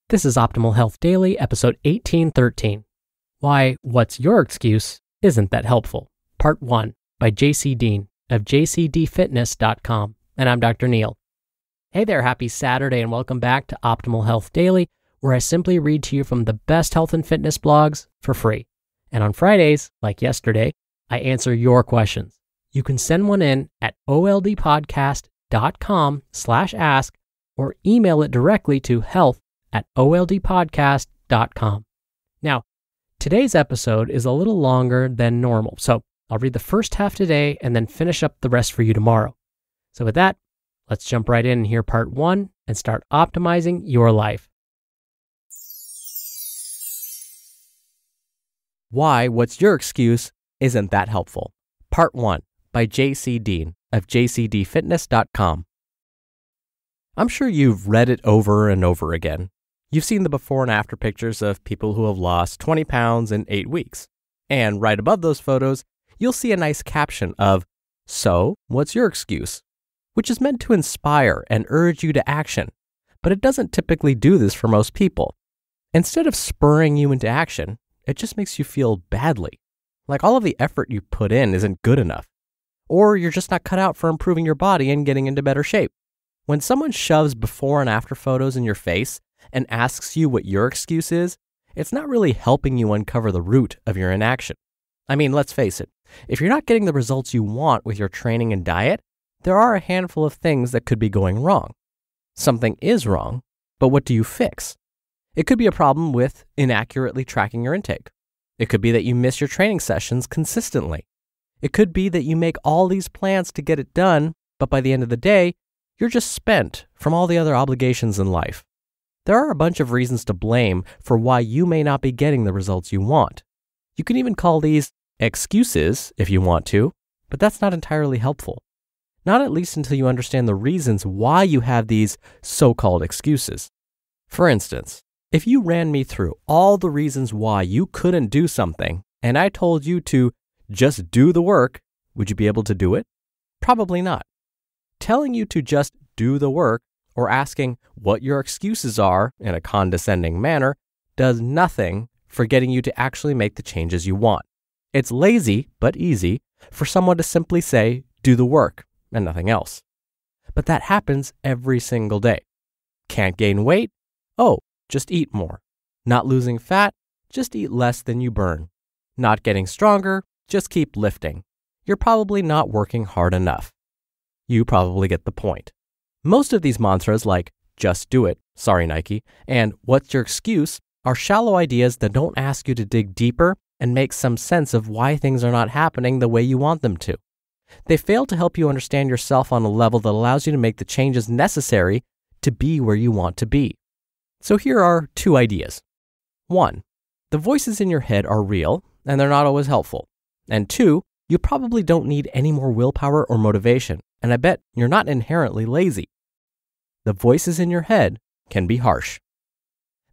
This is Optimal Health Daily, episode 1813. Why What's Your Excuse Isn't That Helpful? Part 1 by Deen of JCDFitness.com. And I'm Dr. Neil. Hey there, happy Saturday and welcome back to Optimal Health Daily, where I simply read to you from the best health and fitness blogs for free. And on Fridays, like yesterday, I answer your questions. You can send one in at oldpodcast.com/ask or email it directly to health@oldpodcast.com. Now, today's episode is a little longer than normal, so I'll read the first half today and then finish up the rest for you tomorrow. So with that, let's jump right in and hear part 1 and start optimizing your life. Why What's Your Excuse Isn't That Helpful? Part 1 by Deen of JCDFitness.com. I'm sure you've read it over and over again. You've seen the before and after pictures of people who have lost 20 pounds in 8 weeks. And right above those photos, you'll see a nice caption of, "So, what's your excuse?" which is meant to inspire and urge you to action. But it doesn't typically do this for most people. Instead of spurring you into action, it just makes you feel badly. Like all of the effort you put in isn't good enough. Or you're just not cut out for improving your body and getting into better shape. When someone shoves before and after photos in your face and asks you what your excuse is, it's not really helping you uncover the root of your inaction. I mean, let's face it, if you're not getting the results you want with your training and diet, there are a handful of things that could be going wrong. Something is wrong, but what do you fix? It could be a problem with inaccurately tracking your intake. It could be that you miss your training sessions consistently. It could be that you make all these plans to get it done, but by the end of the day, you're just spent from all the other obligations in life. There are a bunch of reasons to blame for why you may not be getting the results you want. You can even call these excuses if you want to, but that's not entirely helpful. Not at least until you understand the reasons why you have these so-called excuses. For instance, if you ran me through all the reasons why you couldn't do something and I told you to just do the work, would you be able to do it? Probably not. Telling you to just do the work or asking what your excuses are in a condescending manner does nothing for getting you to actually make the changes you want. It's lazy but easy for someone to simply say, do the work and nothing else. But that happens every single day. Can't gain weight? Oh, just eat more. Not losing fat? Just eat less than you burn. Not getting stronger? Just keep lifting. You're probably not working hard enough. You probably get the point. Most of these mantras like, just do it, sorry Nike, and what's your excuse are shallow ideas that don't ask you to dig deeper and make some sense of why things are not happening the way you want them to. They fail to help you understand yourself on a level that allows you to make the changes necessary to be where you want to be. So here are 2 ideas. 1, the voices in your head are real and they're not always helpful. And 2, you probably don't need any more willpower or motivation, and I bet you're not inherently lazy. The voices in your head can be harsh.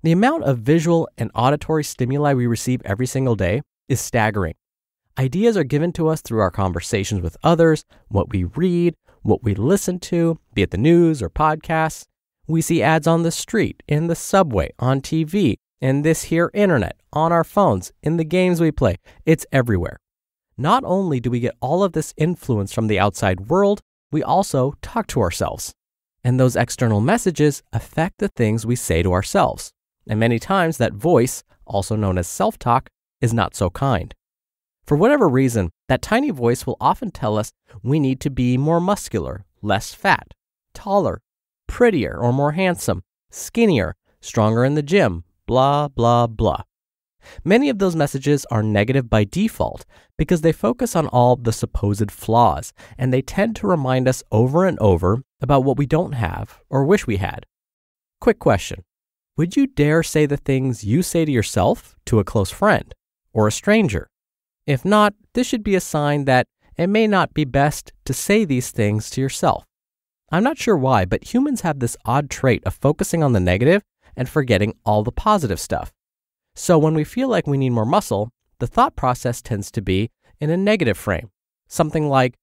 The amount of visual and auditory stimuli we receive every single day is staggering. Ideas are given to us through our conversations with others, what we read, what we listen to, be it the news or podcasts. We see ads on the street, in the subway, on TV, in this here internet, on our phones, in the games we play. It's everywhere. Not only do we get all of this influence from the outside world, we also talk to ourselves. And those external messages affect the things we say to ourselves. And many times that voice, also known as self-talk, is not so kind. For whatever reason, that tiny voice will often tell us we need to be more muscular, less fat, taller, prettier or more handsome, skinnier, stronger in the gym, blah, blah, blah. Many of those messages are negative by default because they focus on all the supposed flaws, and they tend to remind us over and over about what we don't have or wish we had. Quick question. Would you dare say the things you say to yourself to a close friend or a stranger? If not, this should be a sign that it may not be best to say these things to yourself. I'm not sure why, but humans have this odd trait of focusing on the negative and forgetting all the positive stuff. So when we feel like we need more muscle, the thought process tends to be in a negative frame. Something like,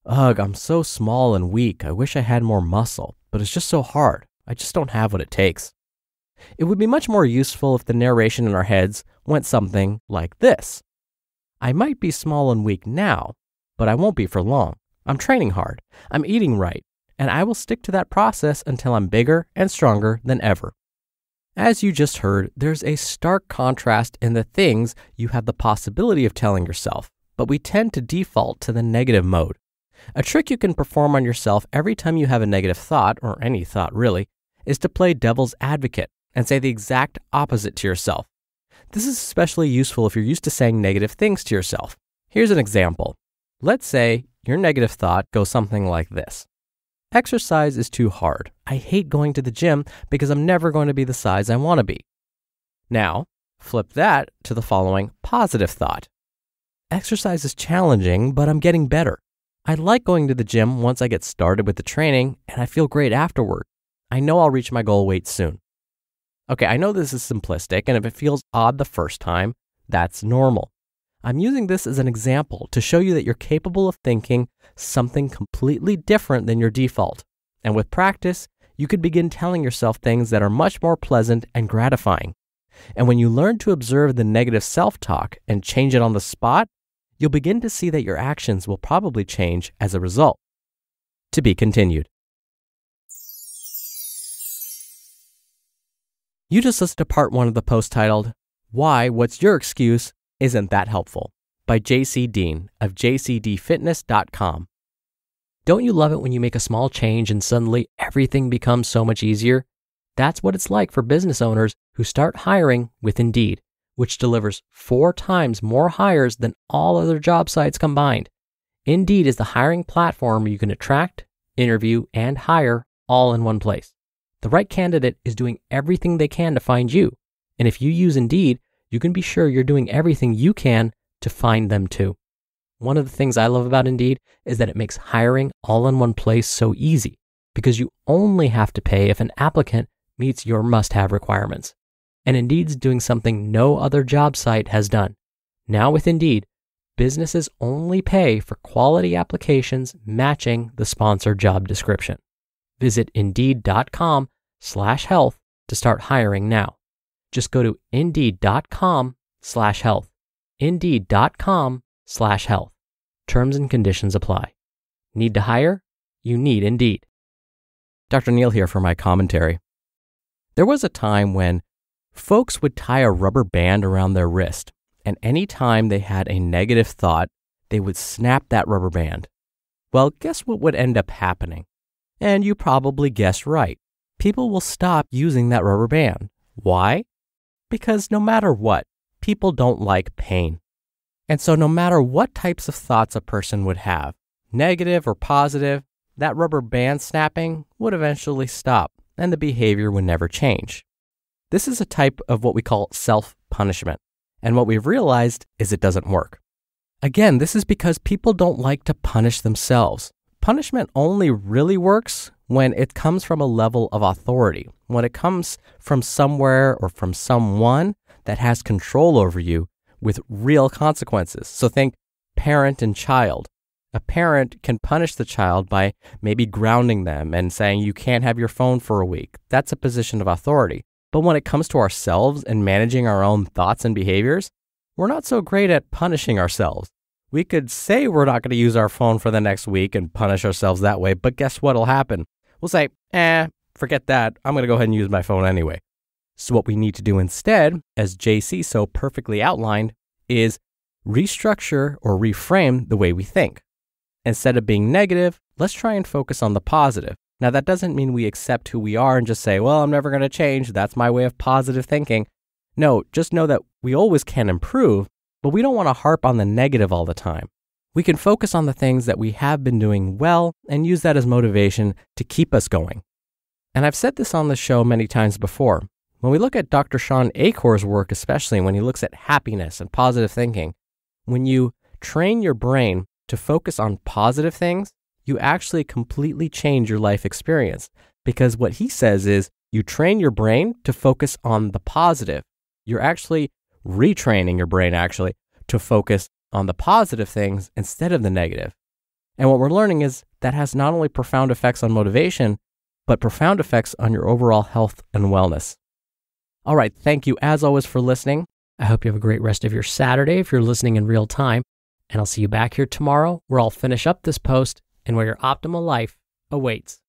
ugh, I'm so small and weak. I wish I had more muscle, but it's just so hard. I just don't have what it takes. It would be much more useful if the narration in our heads went something like this. I might be small and weak now, but I won't be for long. I'm training hard, I'm eating right, and I will stick to that process until I'm bigger and stronger than ever. As you just heard, there's a stark contrast in the things you have the possibility of telling yourself, but we tend to default to the negative mode. A trick you can perform on yourself every time you have a negative thought, or any thought really, is to play devil's advocate and say the exact opposite to yourself. This is especially useful if you're used to saying negative things to yourself. Here's an example. Let's say your negative thought goes something like this. Exercise is too hard. I hate going to the gym because I'm never going to be the size I want to be. Now, flip that to the following positive thought. Exercise is challenging, but I'm getting better. I like going to the gym once I get started with the training, and I feel great afterward. I know I'll reach my goal weight soon. Okay, I know this is simplistic, and if it feels odd the first time, that's normal. I'm using this as an example to show you that you're capable of thinking something completely different than your default. And with practice, you could begin telling yourself things that are much more pleasant and gratifying. And when you learn to observe the negative self-talk and change it on the spot, you'll begin to see that your actions will probably change as a result. To be continued. You just listened to part 1 of the post titled, Why What's Your Excuse Isn't That Helpful? By Deen of JCDFitness.com. Don't you love it when you make a small change and suddenly everything becomes so much easier? That's what it's like for business owners who start hiring with Indeed, which delivers 4 times more hires than all other job sites combined. Indeed is the hiring platform where you can attract, interview, and hire all in one place. The right candidate is doing everything they can to find you. And if you use Indeed, you can be sure you're doing everything you can to find them too. One of the things I love about Indeed is that it makes hiring all in one place so easy because you only have to pay if an applicant meets your must-have requirements. And Indeed's doing something no other job site has done. Now with Indeed, businesses only pay for quality applications matching the sponsored job description. Visit Indeed.com/health to start hiring now. Just go to Indeed.com/health. Indeed.com/health. Terms and conditions apply. Need to hire? You need Indeed. Dr. Neil here for my commentary. There was a time when folks would tie a rubber band around their wrist, and any time they had a negative thought, they would snap that rubber band. Well, guess what would end up happening? And you probably guessed right. People will stop using that rubber band. Why? Because no matter what, people don't like pain. And so no matter what types of thoughts a person would have, negative or positive, that rubber band snapping would eventually stop and the behavior would never change. This is a type of what we call self-punishment. And what we've realized is it doesn't work. Again, this is because people don't like to punish themselves. Punishment only really works when it comes from a level of authority, when it comes from somewhere or from someone that has control over you with real consequences. So think parent and child. A parent can punish the child by maybe grounding them and saying you can't have your phone for a week. That's a position of authority. But when it comes to ourselves and managing our own thoughts and behaviors, we're not so great at punishing ourselves. We could say we're not going to use our phone for the next week and punish ourselves that way, but guess what'll happen? We'll say, forget that. I'm going to go ahead and use my phone anyway. So what we need to do instead, as JC so perfectly outlined, is restructure or reframe the way we think. Instead of being negative, let's try and focus on the positive. Now, that doesn't mean we accept who we are and just say, well, I'm never going to change. That's my way of positive thinking. No, just know that we always can improve, but we don't want to harp on the negative all the time. We can focus on the things that we have been doing well and use that as motivation to keep us going. And I've said this on the show many times before. When we look at Dr. Sean Achor's work, especially when he looks at happiness and positive thinking, when you train your brain to focus on positive things, you actually completely change your life experience. Because what he says is you train your brain to focus on the positive. You're actually retraining your brain to focus on the positive things instead of the negative. And what we're learning is that has not only profound effects on motivation, but profound effects on your overall health and wellness. All right, thank you as always for listening. I hope you have a great rest of your Saturday if you're listening in real time. And I'll see you back here tomorrow where I'll finish up this post and where your optimal life awaits.